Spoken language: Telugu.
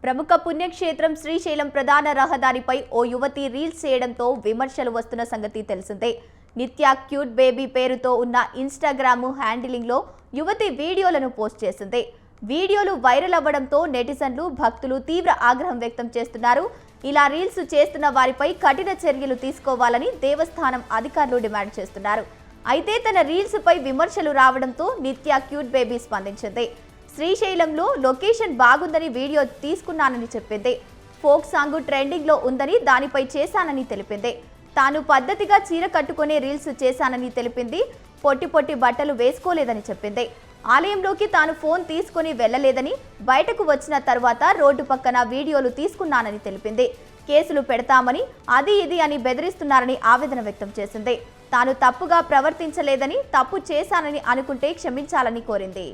ప్రముఖ పుణ్యక్షేత్రం శ్రీశైలం ప్రధాన రహదారిపై ఓ యువతి రీల్స్ చేయడంతో విమర్శలు వస్తున్న సంగతి తెలిసిందే. నిత్య క్యూట్ బేబీ పేరుతో ఉన్న ఇన్స్టాగ్రామ్ హ్యాండిలింగ్లో యువతి వీడియోలను పోస్ట్ చేసింది. వీడియోలు వైరల్ అవ్వడంతో నెటిజన్లు, భక్తులు తీవ్ర ఆగ్రహం వ్యక్తం చేస్తున్నారు. ఇలా రీల్స్ చేస్తున్న వారిపై కఠిన చర్యలు తీసుకోవాలని దేవస్థానం అధికారులు డిమాండ్ చేస్తున్నారు. అయితే తన రీల్స్ పై విమర్శలు రావడంతో నిత్య క్యూట్ బేబీ స్పందించింది. శ్రీశైలంలో లొకేషన్ బాగుందని వీడియో తీసుకున్నానని చెప్పింది. ఫోక్ సాంగ్ ట్రెండింగ్ లో ఉందని దానిపై చేశానని తెలిపింది. తాను పద్ధతిగా చీర కట్టుకునే రీల్స్ చేశానని తెలిపింది. పొట్టి బట్టలు వేసుకోలేదని చెప్పింది. ఆలయంలోకి తాను ఫోన్ తీసుకుని వెళ్లలేదని, బయటకు వచ్చిన తర్వాత రోడ్డు పక్కన వీడియోలు తీసుకున్నానని తెలిపింది. కేసులు పెడతామని, అది ఇది అని బెదిరిస్తున్నారని ఆవేదన వ్యక్తం చేసింది. తాను తప్పుగా ప్రవర్తించలేదని, తప్పు చేశానని అనుకుంటే క్షమించాలని కోరింది.